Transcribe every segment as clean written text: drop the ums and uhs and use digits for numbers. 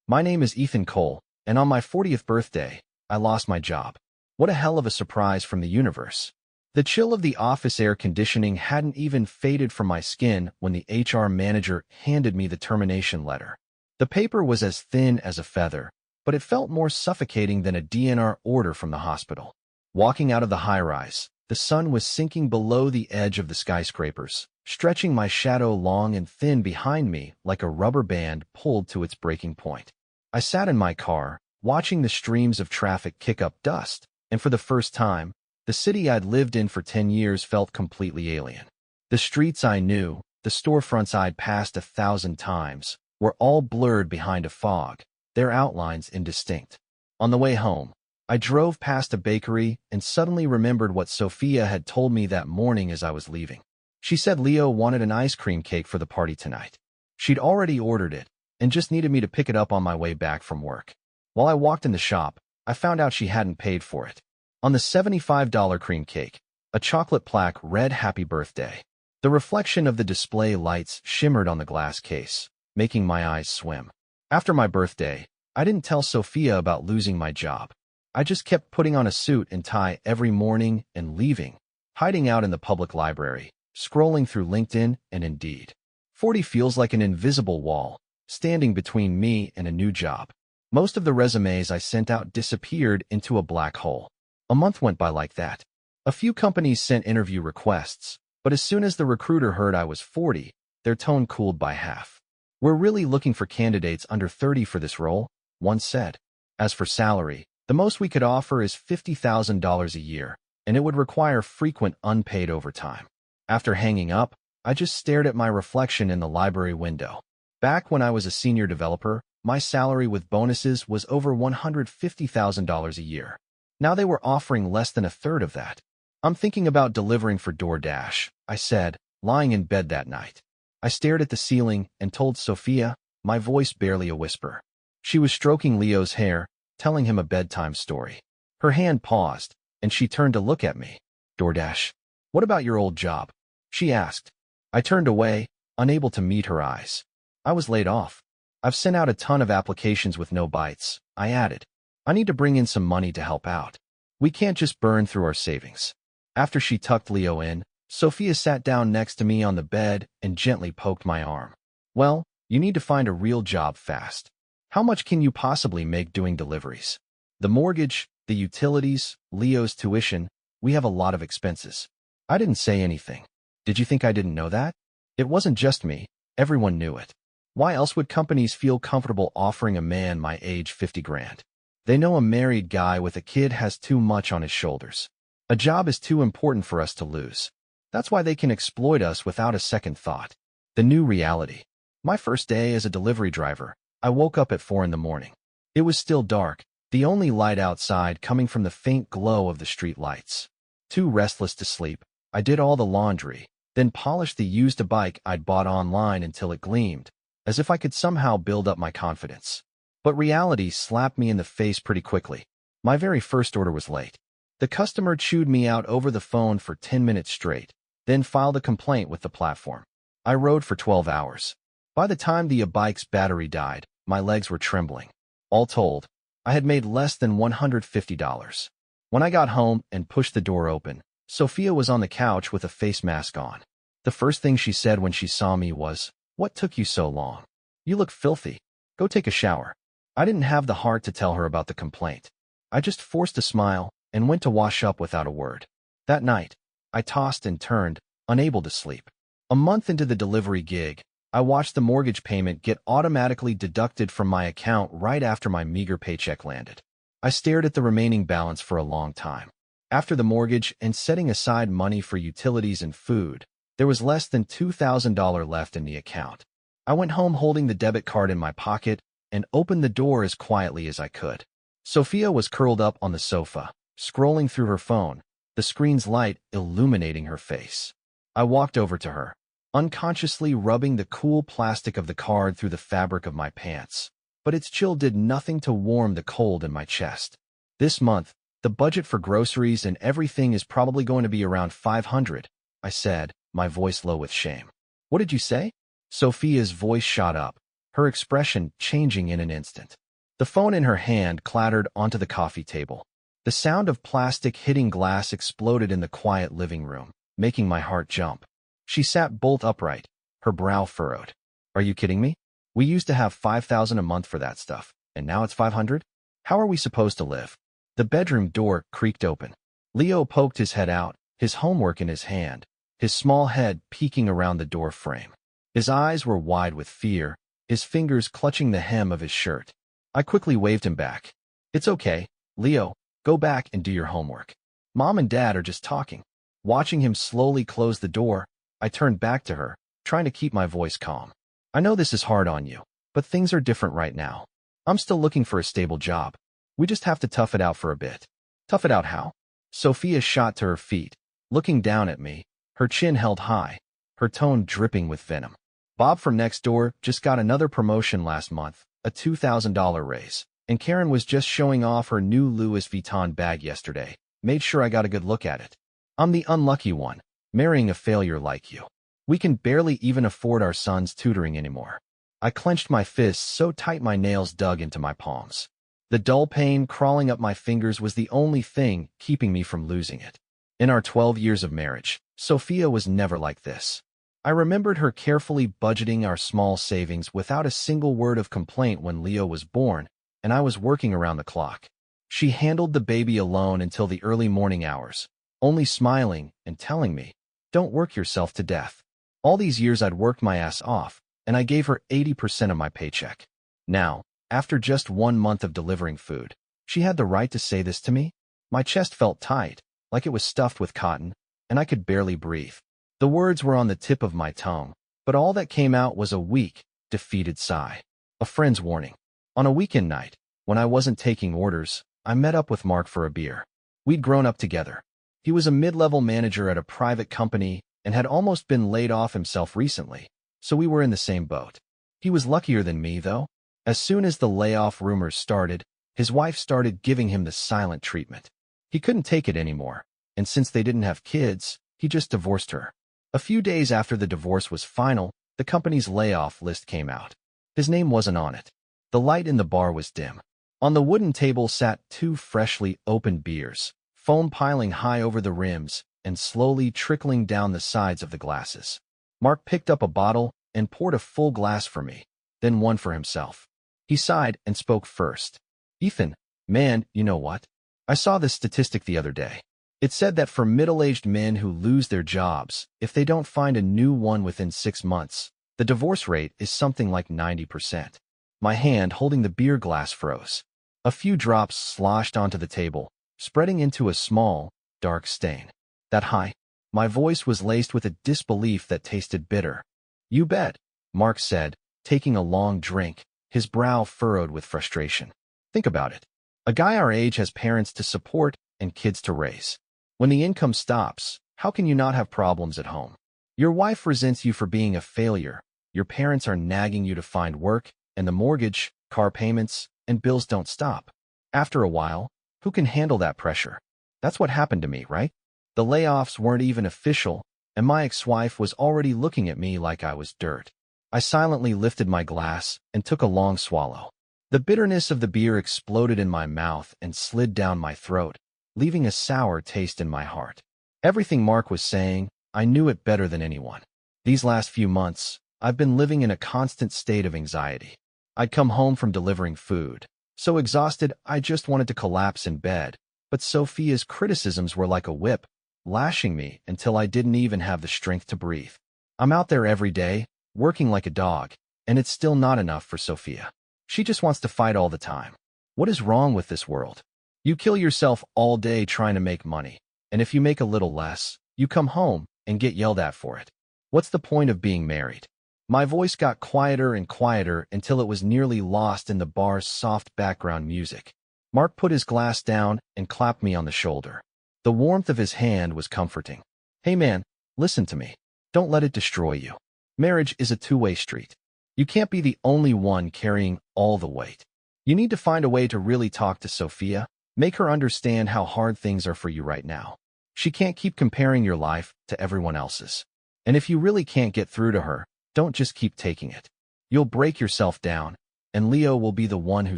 My name is Ethan Cole, and on my 40th birthday, I lost my job. What a hell of a surprise from the universe. The chill of the office air conditioning hadn't even faded from my skin when the HR manager handed me the termination letter. The paper was as thin as a feather, but it felt more suffocating than a DNR order from the hospital. Walking out of the high-rise, the sun was sinking below the edge of the skyscrapers, stretching my shadow long and thin behind me like a rubber band pulled to its breaking point. I sat in my car, watching the streams of traffic kick up dust, and for the first time, the city I'd lived in for 10 years felt completely alien. The streets I knew, the storefronts I'd passed 1,000 times, were all blurred behind a fog, their outlines indistinct. On the way home, I drove past a bakery and suddenly remembered what Sophia had told me that morning as I was leaving. She said Leo wanted an ice cream cake for the party tonight. She'd already ordered it and just needed me to pick it up on my way back from work. While I walked in the shop, I found out she hadn't paid for it. On the $75 cream cake, a chocolate plaque read Happy Birthday. The reflection of the display lights shimmered on the glass case, making my eyes swim. After my birthday, I didn't tell Sophia about losing my job. I just kept putting on a suit and tie every morning and leaving, hiding out in the public library, scrolling through LinkedIn and Indeed. 40 feels like an invisible wall, standing between me and a new job. Most of the resumes I sent out disappeared into a black hole. A month went by like that. A few companies sent interview requests, but as soon as the recruiter heard I was 40, their tone cooled by half. "We're really looking for candidates under 30 for this role," one said. As for salary, the most we could offer is $50,000 a year, and it would require frequent unpaid overtime. After hanging up, I just stared at my reflection in the library window. Back when I was a senior developer, my salary with bonuses was over $150,000 a year. Now they were offering less than a third of that. "I'm thinking about delivering for DoorDash," I said, lying in bed that night. I stared at the ceiling and told Sophia, my voice barely a whisper. She was stroking Leo's hair, telling him a bedtime story. Her hand paused, and she turned to look at me. "DoorDash, what about your old job?" she asked. I turned away, unable to meet her eyes. "I was laid off. I've sent out a ton of applications with no bites," I added. "I need to bring in some money to help out. We can't just burn through our savings." After she tucked Leo in, Sophia sat down next to me on the bed and gently poked my arm. "Well, you need to find a real job fast. How much can you possibly make doing deliveries? The mortgage, the utilities, Leo's tuition, we have a lot of expenses." I didn't say anything. Did you think I didn't know that? It wasn't just me. Everyone knew it. Why else would companies feel comfortable offering a man my age 50 grand? They know a married guy with a kid has too much on his shoulders. A job is too important for us to lose. That's why they can exploit us without a second thought. The new reality. My first day as a delivery driver, I woke up at 4 in the morning. It was still dark, the only light outside coming from the faint glow of the street lights. Too restless to sleep, I did all the laundry, then polished the used bike I'd bought online until it gleamed, as if I could somehow build up my confidence. But reality slapped me in the face pretty quickly. My very first order was late. The customer chewed me out over the phone for 10 minutes straight, then filed a complaint with the platform. I rode for 12 hours. By the time the bike's battery died, my legs were trembling. All told, I had made less than $150. When I got home and pushed the door open, Sophia was on the couch with a face mask on. The first thing she said when she saw me was, "What took you so long? You look filthy. Go take a shower." I didn't have the heart to tell her about the complaint. I just forced a smile and went to wash up without a word. That night, I tossed and turned, unable to sleep. A month into the delivery gig, I watched the mortgage payment get automatically deducted from my account right after my meager paycheck landed. I stared at the remaining balance for a long time. After the mortgage and setting aside money for utilities and food, there was less than $2,000 left in the account. I went home holding the debit card in my pocket and opened the door as quietly as I could. Sophia was curled up on the sofa, scrolling through her phone, the screen's light illuminating her face. I walked over to her, unconsciously rubbing the cool plastic of the card through the fabric of my pants, but its chill did nothing to warm the cold in my chest. "This month, the budget for groceries and everything is probably going to be around $500, I said, my voice low with shame. "What did you say?" Sophia's voice shot up, her expression changing in an instant. The phone in her hand clattered onto the coffee table. The sound of plastic hitting glass exploded in the quiet living room, making my heart jump. She sat bolt upright, her brow furrowed. Are you kidding me? We used to have $5,000 a month for that stuff, and now it's $500? How are we supposed to live? The bedroom door creaked open. Leo poked his head out, his homework in his hand, his small head peeking around the door frame. His eyes were wide with fear, his fingers clutching the hem of his shirt. I quickly waved him back. It's okay, Leo, go back and do your homework. Mom and Dad are just talking. Watching him slowly close the door, I turned back to her, trying to keep my voice calm. I know this is hard on you, but things are different right now. I'm still looking for a stable job. We just have to tough it out for a bit. Tough it out how? Sophia shot to her feet, looking down at me, her chin held high, her tone dripping with venom. Bob from next door just got another promotion last month, a $2,000 raise, and Karen was just showing off her new Louis Vuitton bag yesterday. Made sure I got a good look at it. I'm the unlucky one, marrying a failure like you. We can barely even afford our son's tutoring anymore. I clenched my fists so tight my nails dug into my palms. The dull pain crawling up my fingers was the only thing keeping me from losing it. In our 12 years of marriage, Sophia was never like this. I remembered her carefully budgeting our small savings without a single word of complaint when Leo was born, and I was working around the clock. She handled the baby alone until the early morning hours, only smiling and telling me, "Don't work yourself to death." All these years I'd worked my ass off, and I gave her 80% of my paycheck. Now, after just 1 month of delivering food, she had the right to say this to me? My chest felt tight, like it was stuffed with cotton, and I could barely breathe. The words were on the tip of my tongue, but all that came out was a weak, defeated sigh. A friend's warning. On a weekend night, when I wasn't taking orders, I met up with Mark for a beer. We'd grown up together. He was a mid-level manager at a private company and had almost been laid off himself recently, so we were in the same boat. He was luckier than me, though. As soon as the layoff rumors started, his wife started giving him the silent treatment. He couldn't take it anymore, and since they didn't have kids, he just divorced her. A few days after the divorce was final, the company's layoff list came out. His name wasn't on it. The light in the bar was dim. On the wooden table sat 2 freshly opened beers, foam piling high over the rims and slowly trickling down the sides of the glasses. Mark picked up a bottle and poured a full glass for me, then one for himself. He sighed and spoke first. "Ethan, man, you know what? I saw this statistic the other day. It said that for middle-aged men who lose their jobs, if they don't find a new one within 6 months, the divorce rate is something like 90%. My hand holding the beer glass froze. A few drops sloshed onto the table, spreading into a small, dark stain. That high? My voice was laced with a disbelief that tasted bitter. "You bet," Mark said, taking a long drink, his brow furrowed with frustration. "Think about it. A guy our age has parents to support and kids to raise. When the income stops, how can you not have problems at home? Your wife resents you for being a failure, your parents are nagging you to find work, and the mortgage, car payments, and bills don't stop. After a while, who can handle that pressure? That's what happened to me, right? The layoffs weren't even official, and my ex-wife was already looking at me like I was dirt." I silently lifted my glass and took a long swallow. The bitterness of the beer exploded in my mouth and slid down my throat, leaving a sour taste in my heart. Everything Mark was saying, I knew it better than anyone. These last few months, I've been living in a constant state of anxiety. I'd come home from delivering food, so exhausted I just wanted to collapse in bed, but Sophia's criticisms were like a whip, lashing me until I didn't even have the strength to breathe. I'm out there every day, working like a dog, and it's still not enough for Sophia. She just wants to fight all the time. What is wrong with this world? You kill yourself all day trying to make money, and if you make a little less, you come home and get yelled at for it. What's the point of being married? My voice got quieter and quieter until it was nearly lost in the bar's soft background music. Mark put his glass down and clapped me on the shoulder. The warmth of his hand was comforting. "Hey man, listen to me. Don't let it destroy you. Marriage is a two-way street. You can't be the only one carrying all the weight. You need to find a way to really talk to Sophia, make her understand how hard things are for you right now. She can't keep comparing your life to everyone else's. And if you really can't get through to her, don't just keep taking it. You'll break yourself down, and Leo will be the one who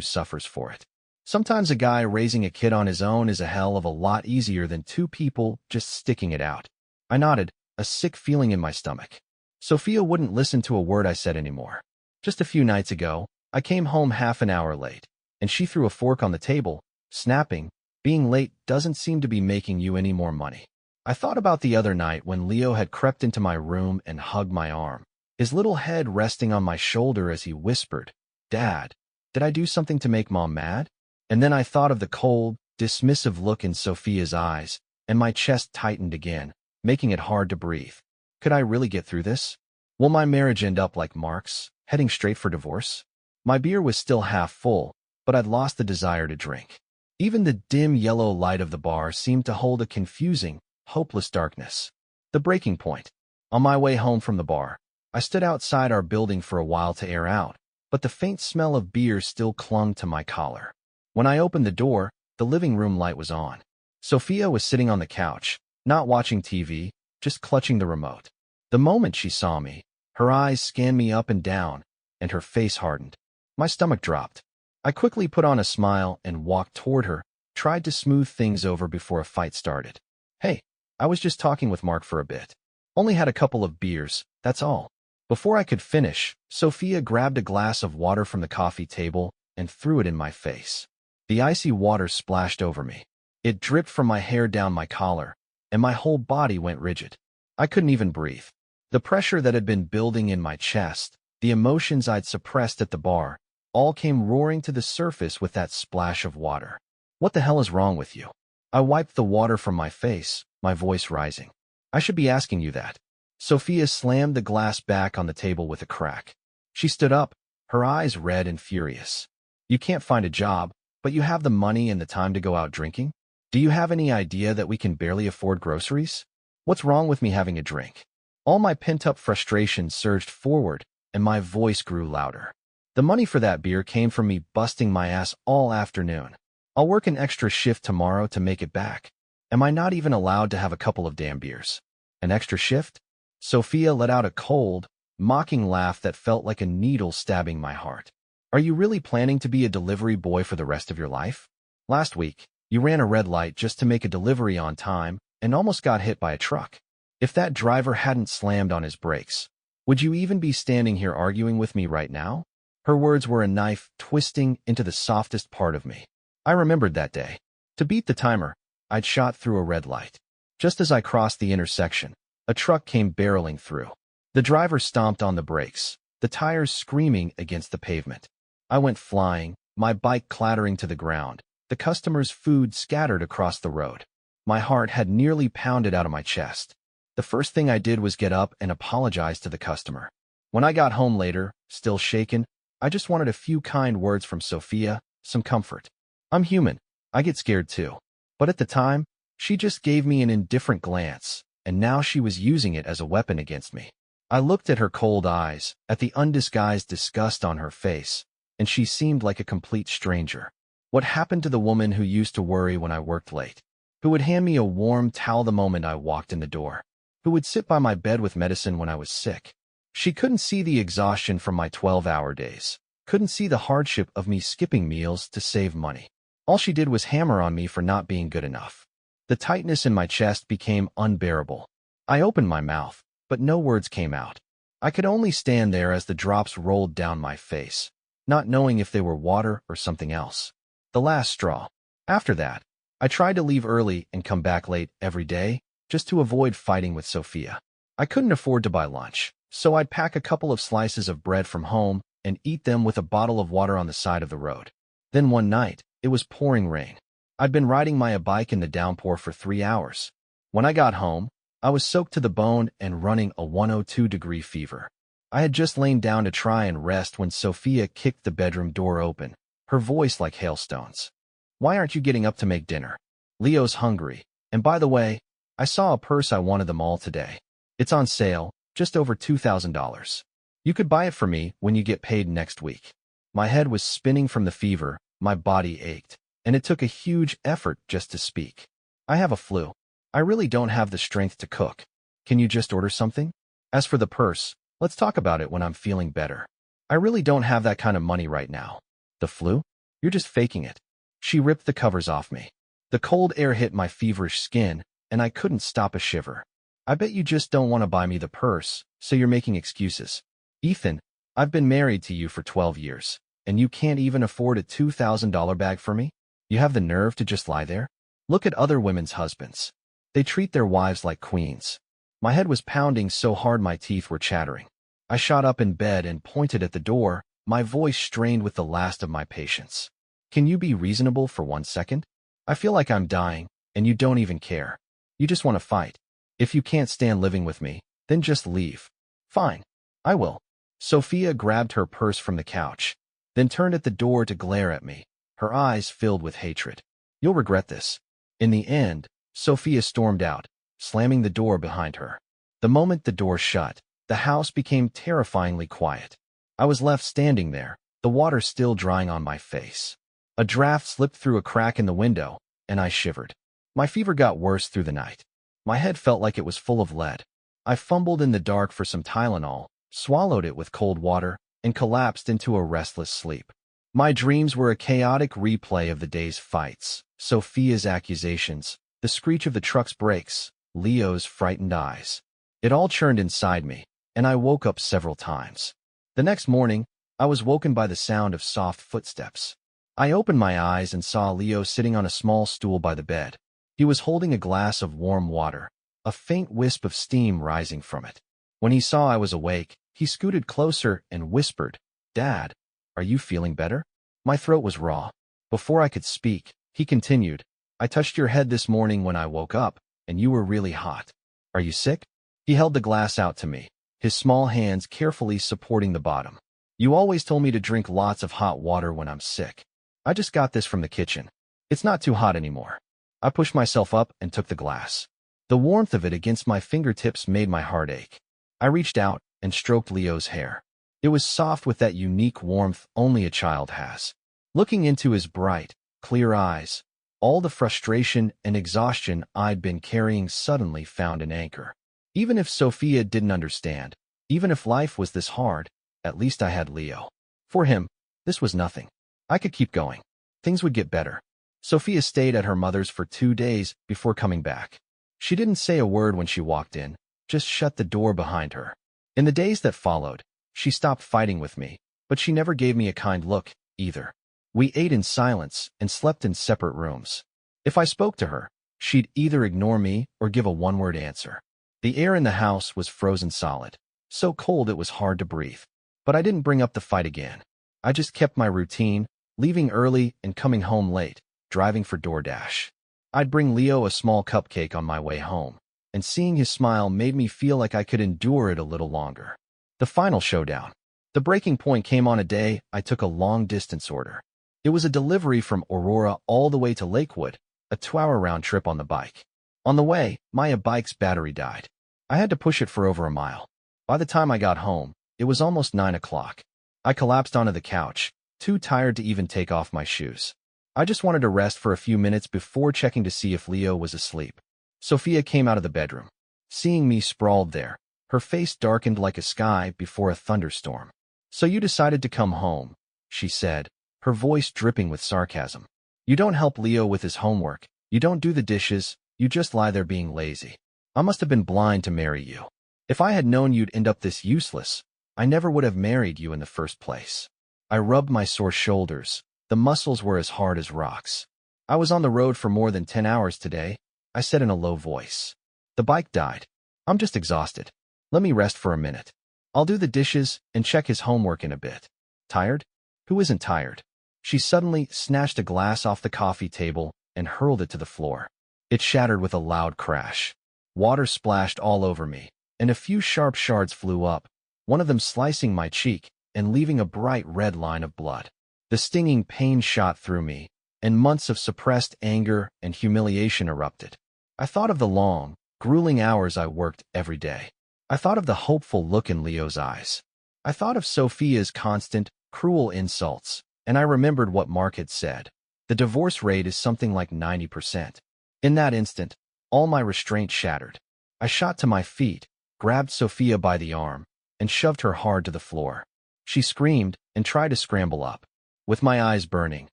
suffers for it. Sometimes a guy raising a kid on his own is a hell of a lot easier than two people just sticking it out. I nodded, a sick feeling in my stomach. Sophia wouldn't listen to a word I said anymore. Just a few nights ago, I came home half an hour late, and she threw a fork on the table, snapping, "Being late doesn't seem to be making you any more money." I thought about the other night when Leo had crept into my room and hugged my arm, his little head resting on my shoulder as he whispered, "Dad, did I do something to make Mom mad?" And then I thought of the cold, dismissive look in Sophia's eyes, and my chest tightened again, making it hard to breathe. Could I really get through this? Will my marriage end up like Mark's, heading straight for divorce? My beer was still half full, but I'd lost the desire to drink. Even the dim yellow light of the bar seemed to hold a confusing, hopeless darkness. The breaking point. On my way home from the bar, I stood outside our building for a while to air out, but the faint smell of beer still clung to my collar. When I opened the door, the living room light was on. Sophia was sitting on the couch, not watching TV, just clutching the remote. The moment she saw me, her eyes scanned me up and down, and her face hardened. My stomach dropped. I quickly put on a smile and walked toward her, tried to smooth things over before a fight started. "Hey, I was just talking with Mark for a bit. Only had a couple of beers, that's all." Before I could finish, Sophia grabbed a glass of water from the coffee table and threw it in my face. The icy water splashed over me. It dripped from my hair down my collar, and my whole body went rigid. I couldn't even breathe. The pressure that had been building in my chest, the emotions I'd suppressed at the bar, all came roaring to the surface with that splash of water. "What the hell is wrong with you?" I wiped the water from my face, my voice rising. "I should be asking you that." Sophia slammed the glass back on the table with a crack. She stood up, her eyes red and furious. "You can't find a job, but you have the money and the time to go out drinking? Do you have any idea that we can barely afford groceries? What's wrong with me having a drink?" All my pent-up frustration surged forward, and my voice grew louder. "The money for that beer came from me busting my ass all afternoon. I'll work an extra shift tomorrow to make it back. Am I not even allowed to have a couple of damn beers? An extra shift?" Sophia let out a cold, mocking laugh that felt like a needle stabbing my heart. "Are you really planning to be a delivery boy for the rest of your life? Last week, you ran a red light just to make a delivery on time and almost got hit by a truck. If that driver hadn't slammed on his brakes, would you even be standing here arguing with me right now?" Her words were a knife twisting into the softest part of me. I remembered that day. To beat the timer, I'd shot through a red light. Just as I crossed the intersection, a truck came barreling through. The driver stomped on the brakes, the tires screaming against the pavement. I went flying, my bike clattering to the ground, the customer's food scattered across the road. My heart had nearly pounded out of my chest. The first thing I did was get up and apologize to the customer. When I got home later, still shaken, I just wanted a few kind words from Sophia, some comfort. I'm human. I get scared too. But at the time, she just gave me an indifferent glance, and now she was using it as a weapon against me. I looked at her cold eyes, at the undisguised disgust on her face, and she seemed like a complete stranger. What happened to the woman who used to worry when I worked late? Who would hand me a warm towel the moment I walked in the door? Who would sit by my bed with medicine when I was sick? She couldn't see the exhaustion from my 12-hour days, couldn't see the hardship of me skipping meals to save money. All she did was hammer on me for not being good enough. The tightness in my chest became unbearable. I opened my mouth, but no words came out. I could only stand there as the drops rolled down my face, not knowing if they were water or something else. The last straw. After that, I tried to leave early and come back late every day, just to avoid fighting with Sophia. I couldn't afford to buy lunch, so I'd pack a couple of slices of bread from home and eat them with a bottle of water on the side of the road. Then one night, it was pouring rain. I'd been riding my bike in the downpour for 3 hours. When I got home, I was soaked to the bone and running a 102-degree fever. I had just lain down to try and rest when Sophia kicked the bedroom door open, her voice like hailstones. "Why aren't you getting up to make dinner? Leo's hungry. And by the way, I saw a purse I wanted them all today. It's on sale, just over $2,000. You could buy it for me when you get paid next week." My head was spinning from the fever, my body ached, and it took a huge effort just to speak. "I have a flu. I really don't have the strength to cook. Can you just order something? As for the purse, let's talk about it when I'm feeling better." I really don't have that kind of money right now. The flu? You're just faking it. She ripped the covers off me. The cold air hit my feverish skin, and I couldn't stop a shiver. I bet you just don't want to buy me the purse, so you're making excuses. Ethan, I've been married to you for 12 years, and you can't even afford a $2,000 bag for me? You have the nerve to just lie there? Look at other women's husbands. They treat their wives like queens. My head was pounding so hard my teeth were chattering. I shot up in bed and pointed at the door, my voice strained with the last of my patience. Can you be reasonable for 1 second? I feel like I'm dying, and you don't even care. You just want to fight. If you can't stand living with me, then just leave. Fine. I will. Sophia grabbed her purse from the couch, then turned at the door to glare at me, her eyes filled with hatred. You'll regret this. In the end, Sophia stormed out, slamming the door behind her. The moment the door shut, the house became terrifyingly quiet. I was left standing there, the water still drying on my face. A draft slipped through a crack in the window, and I shivered. My fever got worse through the night. My head felt like it was full of lead. I fumbled in the dark for some Tylenol, swallowed it with cold water, and collapsed into a restless sleep. My dreams were a chaotic replay of the day's fights, Sophia's accusations, the screech of the truck's brakes, Leo's frightened eyes. It all churned inside me, and I woke up several times. The next morning, I was woken by the sound of soft footsteps. I opened my eyes and saw Leo sitting on a small stool by the bed. He was holding a glass of warm water, a faint wisp of steam rising from it. When he saw I was awake, he scooted closer and whispered, "Dad, are you feeling better?" My throat was raw. Before I could speak, he continued, "I touched your head this morning when I woke up, and you were really hot. Are you sick?" He held the glass out to me, his small hands carefully supporting the bottom. "You always told me to drink lots of hot water when I'm sick. I just got this from the kitchen. It's not too hot anymore." I pushed myself up and took the glass. The warmth of it against my fingertips made my heart ache. I reached out and stroked Leo's hair. It was soft with that unique warmth only a child has. Looking into his bright, clear eyes, all the frustration and exhaustion I'd been carrying suddenly found an anchor. Even if Sophia didn't understand, even if life was this hard, at least I had Leo. For him, this was nothing. I could keep going. Things would get better. Sophia stayed at her mother's for 2 days before coming back. She didn't say a word when she walked in, just shut the door behind her. In the days that followed, she stopped fighting with me, but she never gave me a kind look, either. We ate in silence and slept in separate rooms. If I spoke to her, she'd either ignore me or give a one-word answer. The air in the house was frozen solid, so cold it was hard to breathe. But I didn't bring up the fight again. I just kept my routine, leaving early and coming home late, driving for DoorDash. I'd bring Leo a small cupcake on my way home, and seeing his smile made me feel like I could endure it a little longer. The final showdown. The breaking point came on a day I took a long-distance order. It was a delivery from Aurora all the way to Lakewood, a 2-hour round trip on the bike. On the way, my bike's battery died. I had to push it for over a mile. By the time I got home, it was almost 9 o'clock. I collapsed onto the couch, too tired to even take off my shoes. I just wanted to rest for a few minutes before checking to see if Leo was asleep. Sophia came out of the bedroom. Seeing me sprawled there, her face darkened like a sky before a thunderstorm. "So you decided to come home," she said, her voice dripping with sarcasm. "You don't help Leo with his homework, you don't do the dishes, you just lie there being lazy. I must have been blind to marry you. If I had known you'd end up this useless, I never would have married you in the first place." I rubbed my sore shoulders. The muscles were as hard as rocks. "I was on the road for more than 10 hours today," I said in a low voice. "The bike died. I'm just exhausted. Let me rest for a minute. I'll do the dishes and check his homework in a bit." "Tired? Who isn't tired?" She suddenly snatched a glass off the coffee table and hurled it to the floor. It shattered with a loud crash. Water splashed all over me, and a few sharp shards flew up, one of them slicing my cheek and leaving a bright red line of blood. The stinging pain shot through me, and months of suppressed anger and humiliation erupted. I thought of the long, grueling hours I worked every day. I thought of the hopeful look in Leo's eyes. I thought of Sophia's constant, cruel insults, and I remembered what Mark had said. The divorce rate is something like 90%. In that instant, all my restraint shattered. I shot to my feet, grabbed Sophia by the arm, and shoved her hard to the floor. She screamed and tried to scramble up. With my eyes burning,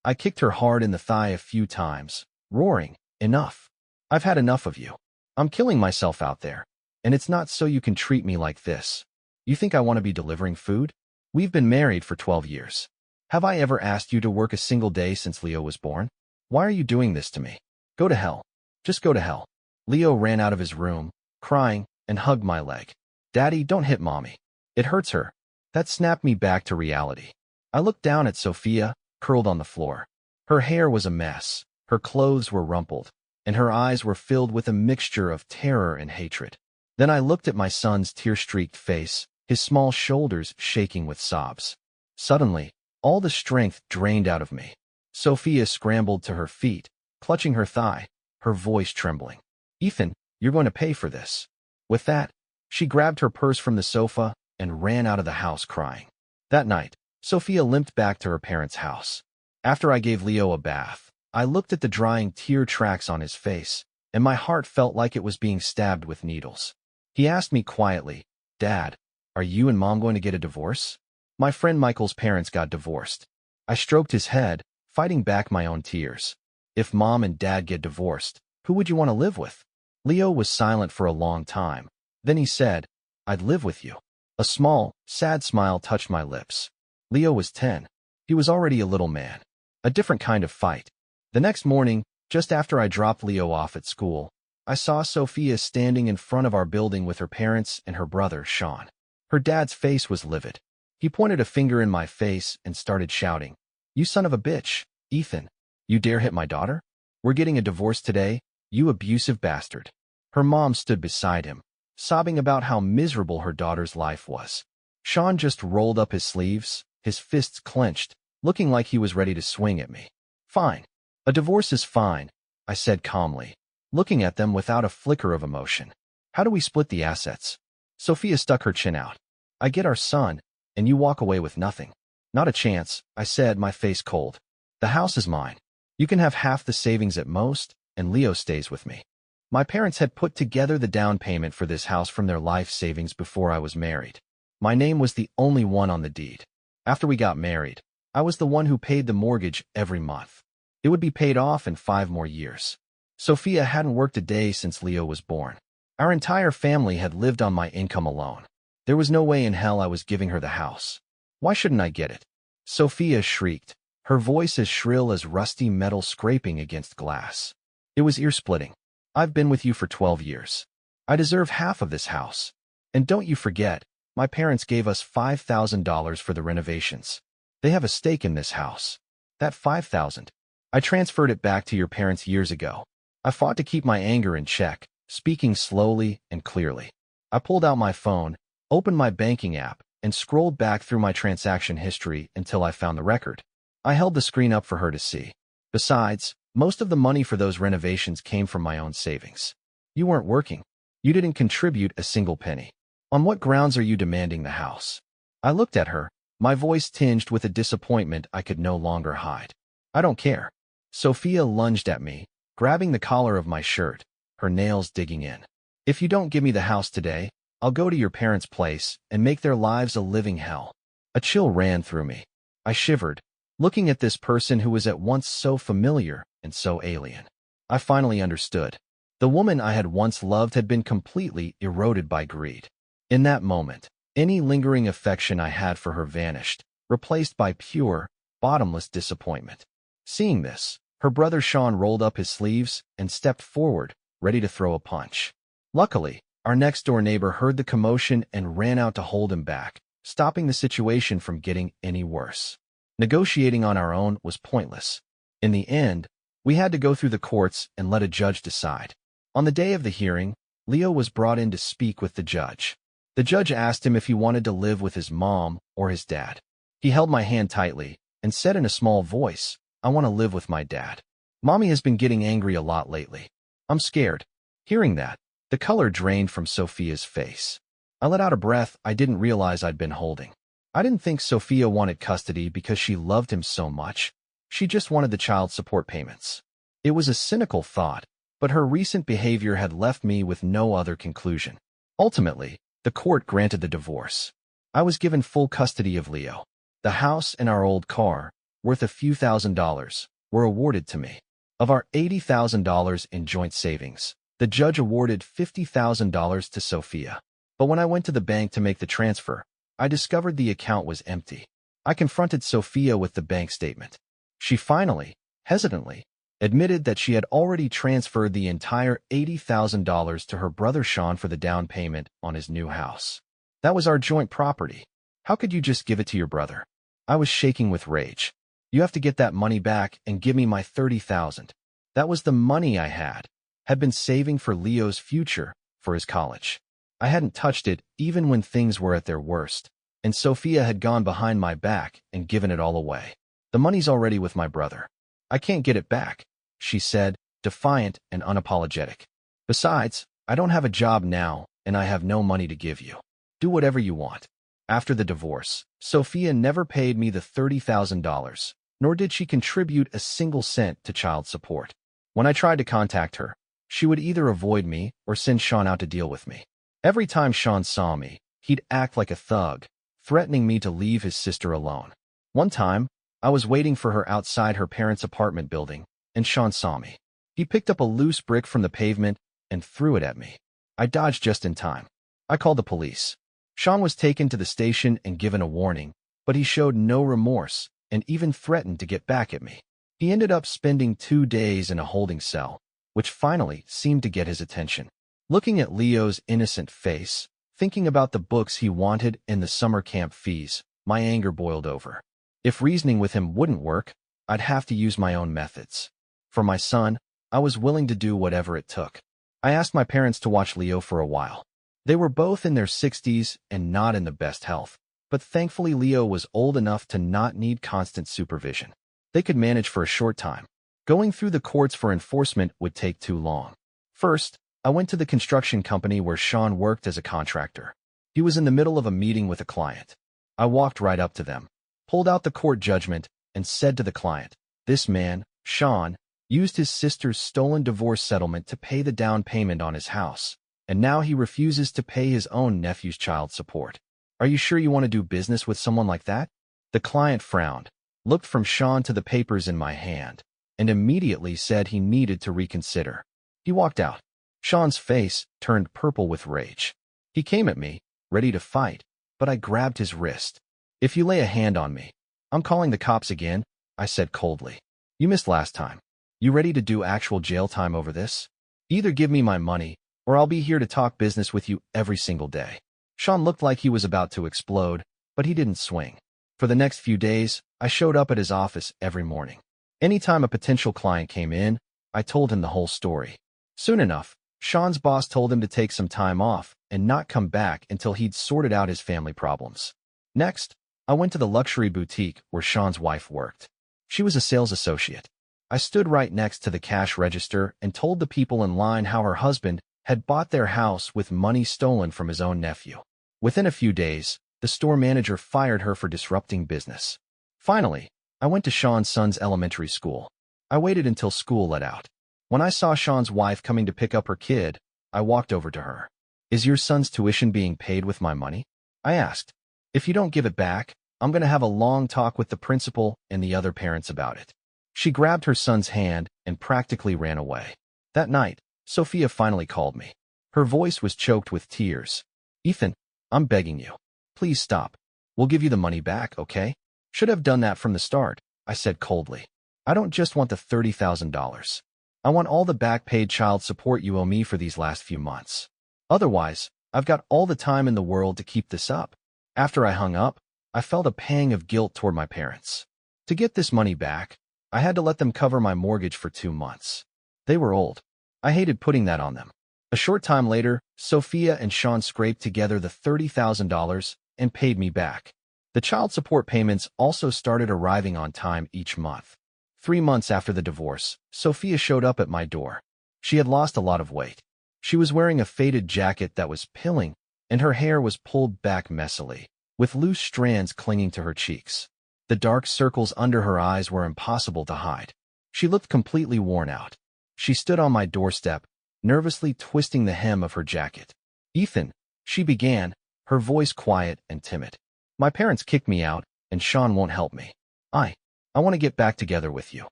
I kicked her hard in the thigh a few times, roaring, "Enough! I've had enough of you. I'm killing myself out there. And it's not so you can treat me like this. You think I want to be delivering food? We've been married for 12 years. Have I ever asked you to work a single day since Leo was born? Why are you doing this to me? Go to hell. Just go to hell." Leo ran out of his room, crying, and hugged my leg. "Daddy, don't hit Mommy. It hurts her." That snapped me back to reality. I looked down at Sophia, curled on the floor. Her hair was a mess, her clothes were rumpled, and her eyes were filled with a mixture of terror and hatred. Then I looked at my son's tear-streaked face, his small shoulders shaking with sobs. Suddenly, all the strength drained out of me. Sophia scrambled to her feet, clutching her thigh, her voice trembling. "Ethan, you're going to pay for this." With that, she grabbed her purse from the sofa and ran out of the house crying. That night, Sophia limped back to her parents' house. After I gave Leo a bath, I looked at the drying tear tracks on his face, and my heart felt like it was being stabbed with needles. He asked me quietly, "Dad, are you and Mom going to get a divorce?" My friend Michael's parents got divorced. I stroked his head, fighting back my own tears. "If Mom and Dad get divorced, who would you want to live with?" Leo was silent for a long time. Then he said, "I'd live with you." A small, sad smile touched my lips. Leo was 10. He was already a little man. A different kind of fight. The next morning, just after I dropped Leo off at school, I saw Sophia standing in front of our building with her parents and her brother, Sean. Her dad's face was livid. He pointed a finger in my face and started shouting, "You son of a bitch, Ethan. You dare hit my daughter? We're getting a divorce today, you abusive bastard." Her mom stood beside him, sobbing about how miserable her daughter's life was. Sean just rolled up his sleeves, his fists clenched, looking like he was ready to swing at me. "Fine. A divorce is fine," I said calmly, looking at them without a flicker of emotion. "How do we split the assets?" Sophia stuck her chin out. "I get our son, and you walk away with nothing." "Not a chance," I said, my face cold. "The house is mine. You can have half the savings at most, and Leo stays with me." My parents had put together the down payment for this house from their life savings before I was married. My name was the only one on the deed. After we got married, I was the one who paid the mortgage every month. It would be paid off in 5 more years. Sophia hadn't worked a day since Leo was born. Our entire family had lived on my income alone. There was no way in hell I was giving her the house. Why shouldn't I get it? Sophia shrieked, her voice as shrill as rusty metal scraping against glass. It was ear-splitting. "I've been with you for 12 years. I deserve half of this house. And don't you forget, my parents gave us $5,000 for the renovations. They have a stake in this house. That $5,000, I transferred it back to your parents years ago." I fought to keep my anger in check, speaking slowly and clearly. I pulled out my phone, opened my banking app, and scrolled back through my transaction history until I found the record. I held the screen up for her to see. Besides, most of the money for those renovations came from my own savings. "You weren't working. You didn't contribute a single penny. On what grounds are you demanding the house?" I looked at her, my voice tinged with a disappointment I could no longer hide. "I don't care." Sophia lunged at me, grabbing the collar of my shirt, her nails digging in. "If you don't give me the house today, I'll go to your parents' place and make their lives a living hell." A chill ran through me. I shivered, looking at this person who was at once so familiar and so alien. I finally understood. The woman I had once loved had been completely eroded by greed. In that moment, any lingering affection I had for her vanished, replaced by pure, bottomless disappointment. Seeing this, her brother Sean rolled up his sleeves and stepped forward, ready to throw a punch. Luckily, our next-door neighbor heard the commotion and ran out to hold him back, stopping the situation from getting any worse. Negotiating on our own was pointless. In the end, we had to go through the courts and let a judge decide. On the day of the hearing, Leo was brought in to speak with the judge. The judge asked him if he wanted to live with his mom or his dad. He held my hand tightly and said in a small voice, "I want to live with my dad. Mommy has been getting angry a lot lately. I'm scared." Hearing that, the color drained from Sophia's face. I let out a breath I didn't realize I'd been holding. I didn't think Sophia wanted custody because she loved him so much. She just wanted the child support payments. It was a cynical thought, but her recent behavior had left me with no other conclusion. Ultimately, the court granted the divorce. I was given full custody of Leo. The house and our old car, worth a few $1,000s, were awarded to me. Of our $80,000 in joint savings, the judge awarded $50,000 to Sophia. But when I went to the bank to make the transfer, I discovered the account was empty. I confronted Sophia with the bank statement. She finally, hesitantly, admitted that she had already transferred the entire $80,000 to her brother Sean for the down payment on his new house. That was our joint property. How could you just give it to your brother? I was shaking with rage. You have to get that money back and give me my $30,000. That was the money I had been saving for Leo's future, for his college. I hadn't touched it even when things were at their worst, and Sophia had gone behind my back and given it all away. The money's already with my brother. I can't get it back, she said, defiant and unapologetic. Besides, I don't have a job now, and I have no money to give you. Do whatever you want. After the divorce, Sophia never paid me the $30,000, nor did she contribute a single cent to child support. When I tried to contact her, she would either avoid me or send Sean out to deal with me. Every time Sean saw me, he'd act like a thug, threatening me to leave his sister alone. One time, I was waiting for her outside her parents' apartment building, and Sean saw me. He picked up a loose brick from the pavement and threw it at me. I dodged just in time. I called the police. Sean was taken to the station and given a warning, but he showed no remorse and even threatened to get back at me. He ended up spending 2 days in a holding cell, which finally seemed to get his attention. Looking at Leo's innocent face, thinking about the books he wanted and the summer camp fees, my anger boiled over. If reasoning with him wouldn't work, I'd have to use my own methods. For my son, I was willing to do whatever it took. I asked my parents to watch Leo for a while. They were both in their 60s and not in the best health, but thankfully Leo was old enough to not need constant supervision. They could manage for a short time. Going through the courts for enforcement would take too long. First, I went to the construction company where Sean worked as a contractor. He was in the middle of a meeting with a client. I walked right up to them, pulled out the court judgment, and said to the client, "This man, Sean, used his sister's stolen divorce settlement to pay the down payment on his house, and now he refuses to pay his own nephew's child support. Are you sure you want to do business with someone like that?" The client frowned, looked from Sean to the papers in my hand, and immediately said he needed to reconsider. He walked out. Sean's face turned purple with rage. He came at me, ready to fight, but I grabbed his wrist. "If you lay a hand on me, I'm calling the cops again," I said coldly. "You missed last time. You ready to do actual jail time over this? Either give me my money, or I'll be here to talk business with you every single day." Sean looked like he was about to explode, but he didn't swing. For the next few days, I showed up at his office every morning. Anytime a potential client came in, I told him the whole story. Soon enough, Sean's boss told him to take some time off and not come back until he'd sorted out his family problems. Next, I went to the luxury boutique where Sean's wife worked. She was a sales associate. I stood right next to the cash register and told the people in line how her husband had bought their house with money stolen from his own nephew. Within a few days, the store manager fired her for disrupting business. Finally, I went to Sean's son's elementary school. I waited until school let out. When I saw Sean's wife coming to pick up her kid, I walked over to her. "Is your son's tuition being paid with my money?" I asked. "If you don't give it back, I'm going to have a long talk with the principal and the other parents about it." She grabbed her son's hand and practically ran away. That night, Sophia finally called me. Her voice was choked with tears. "Ethan, I'm begging you. Please stop. We'll give you the money back, okay?" "Should have done that from the start," I said coldly. "I don't just want the $30,000. I want all the back-paid child support you owe me for these last few months. Otherwise, I've got all the time in the world to keep this up." After I hung up, I felt a pang of guilt toward my parents. To get this money back, I had to let them cover my mortgage for 2 months. They were old. I hated putting that on them. A short time later, Sophia and Sean scraped together the $30,000 and paid me back. The child support payments also started arriving on time each month. 3 months after the divorce, Sophia showed up at my door. She had lost a lot of weight. She was wearing a faded jacket that was pilling, and her hair was pulled back messily, with loose strands clinging to her cheeks. The dark circles under her eyes were impossible to hide. She looked completely worn out. She stood on my doorstep, nervously twisting the hem of her jacket. "Ethan," she began, her voice quiet and timid. My parents kicked me out, and Sean won't help me. I, I want to get back together with you.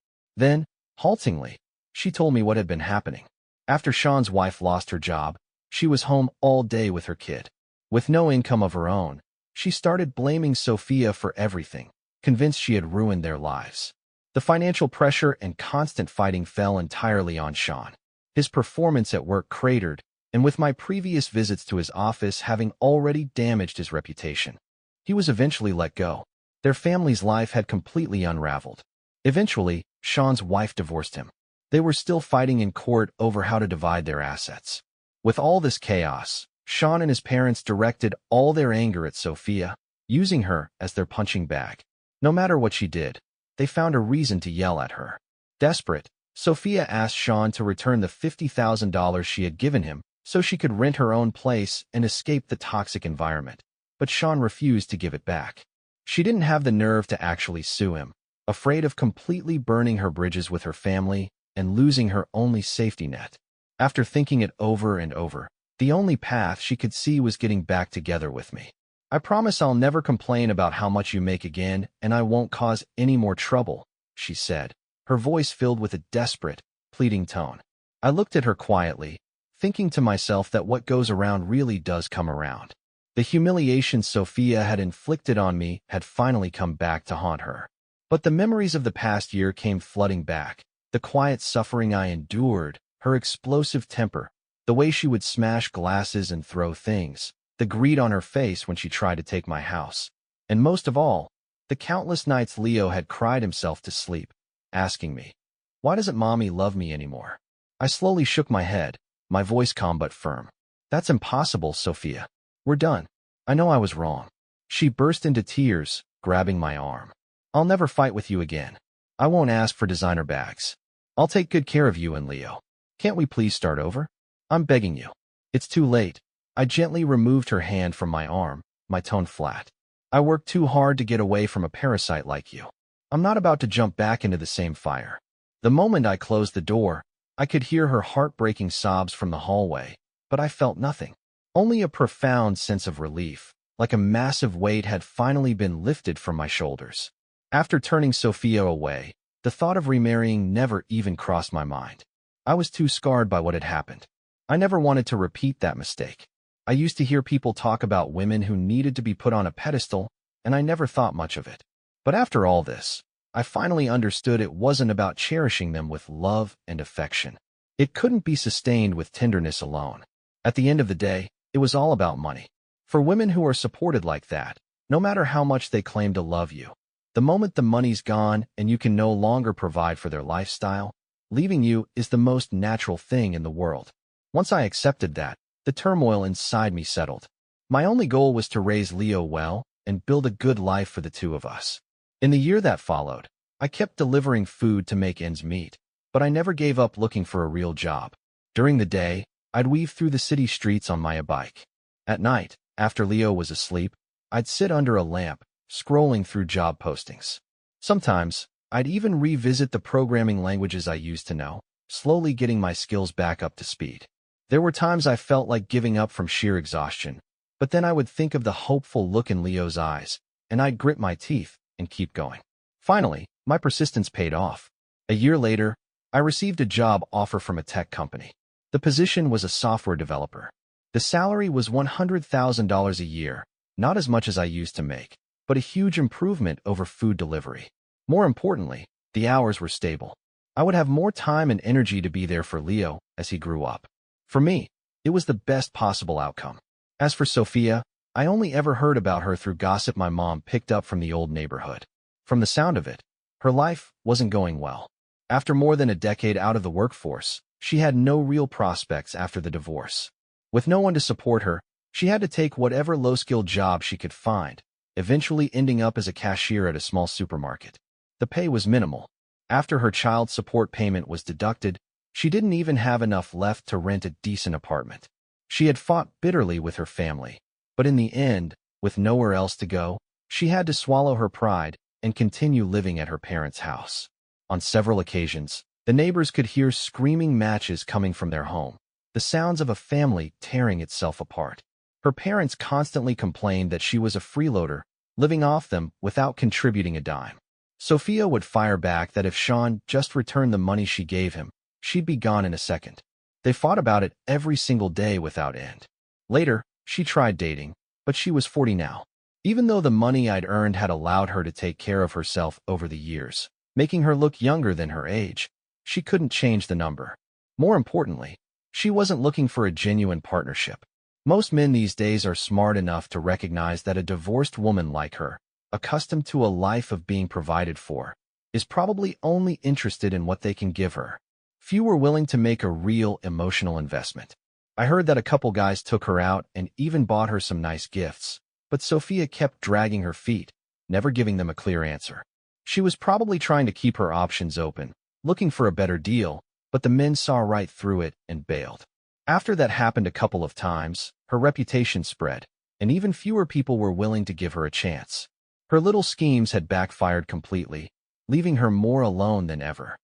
Then, haltingly, she told me what had been happening. After Sean's wife lost her job, she was home all day with her kid. With no income of her own, she started blaming Sophia for everything, convinced she had ruined their lives. The financial pressure and constant fighting fell entirely on Sean. His performance at work cratered, and with my previous visits to his office having already damaged his reputation, he was eventually let go. Their family's life had completely unraveled. Eventually, Sean's wife divorced him. They were still fighting in court over how to divide their assets. With all this chaos, Sean and his parents directed all their anger at Sophia, using her as their punching bag. No matter what she did, they found a reason to yell at her. Desperate, Sophia asked Sean to return the $50,000 she had given him so she could rent her own place and escape the toxic environment. But Sean refused to give it back. She didn't have the nerve to actually sue him, afraid of completely burning her bridges with her family and losing her only safety net. After thinking it over and over, the only path she could see was getting back together with me. I promise I'll never complain about how much you make again, and I won't cause any more trouble, she said, her voice filled with a desperate, pleading tone. I looked at her quietly, thinking to myself that what goes around really does come around. The humiliation Sophia had inflicted on me had finally come back to haunt her. But the memories of the past year came flooding back. The quiet suffering I endured, her explosive temper, the way she would smash glasses and throw things, the greed on her face when she tried to take my house, and most of all, the countless nights Leo had cried himself to sleep, asking me, "Why doesn't Mommy love me anymore?" I slowly shook my head, my voice calm but firm. "That's impossible, Sophia. We're done. I know I was wrong." She burst into tears, grabbing my arm. "I'll never fight with you again. I won't ask for designer bags. I'll take good care of you and Leo. Can't we please start over? I'm begging you." "It's too late." I gently removed her hand from my arm, my tone flat. "I worked too hard to get away from a parasite like you. I'm not about to jump back into the same fire." The moment I closed the door, I could hear her heartbreaking sobs from the hallway, but I felt nothing. Only a profound sense of relief, like a massive weight had finally been lifted from my shoulders. After turning Sophia away, the thought of remarrying never even crossed my mind. I was too scarred by what had happened. I never wanted to repeat that mistake. I used to hear people talk about women who needed to be put on a pedestal, and I never thought much of it. But after all this, I finally understood it wasn't about cherishing them with love and affection. It couldn't be sustained with tenderness alone. At the end of the day, it was all about money. For women who are supported like that, no matter how much they claim to love you, the moment the money's gone and you can no longer provide for their lifestyle, leaving you is the most natural thing in the world. Once I accepted that, the turmoil inside me settled. My only goal was to raise Leo well and build a good life for the two of us. In the year that followed, I kept delivering food to make ends meet, but I never gave up looking for a real job. During the day, I'd weave through the city streets on my bike. At night, after Leo was asleep, I'd sit under a lamp, scrolling through job postings. Sometimes, I'd even revisit the programming languages I used to know, slowly getting my skills back up to speed. There were times I felt like giving up from sheer exhaustion, but then I would think of the hopeful look in Leo's eyes, and I'd grit my teeth and keep going. Finally, my persistence paid off. A year later, I received a job offer from a tech company. The position was a software developer. The salary was $100,000 a year, not as much as I used to make, but a huge improvement over food delivery. More importantly, the hours were stable. I would have more time and energy to be there for Leo as he grew up. For me, it was the best possible outcome. As for Sophia, I only ever heard about her through gossip my mom picked up from the old neighborhood. From the sound of it, her life wasn't going well. After more than a decade out of the workforce, she had no real prospects after the divorce. With no one to support her, she had to take whatever low-skilled job she could find, eventually ending up as a cashier at a small supermarket. The pay was minimal. After her child support payment was deducted, she didn't even have enough left to rent a decent apartment. She had fought bitterly with her family, but in the end, with nowhere else to go, she had to swallow her pride and continue living at her parents' house. On several occasions, the neighbors could hear screaming matches coming from their home, the sounds of a family tearing itself apart. Her parents constantly complained that she was a freeloader, living off them without contributing a dime. Sophia would fire back that if Sean just returned the money she gave him, she'd be gone in a second. They fought about it every single day without end. Later, she tried dating, but she was 40 now. Even though the money I'd earned had allowed her to take care of herself over the years, making her look younger than her age, she couldn't change the number. More importantly, she wasn't looking for a genuine partnership. Most men these days are smart enough to recognize that a divorced woman like her, accustomed to a life of being provided for, is probably only interested in what they can give her. Few were willing to make a real emotional investment. I heard that a couple guys took her out and even bought her some nice gifts, but Sophia kept dragging her feet, never giving them a clear answer. She was probably trying to keep her options open, looking for a better deal, but the men saw right through it and bailed. After that happened a couple of times, her reputation spread, and even fewer people were willing to give her a chance. Her little schemes had backfired completely, leaving her more alone than ever.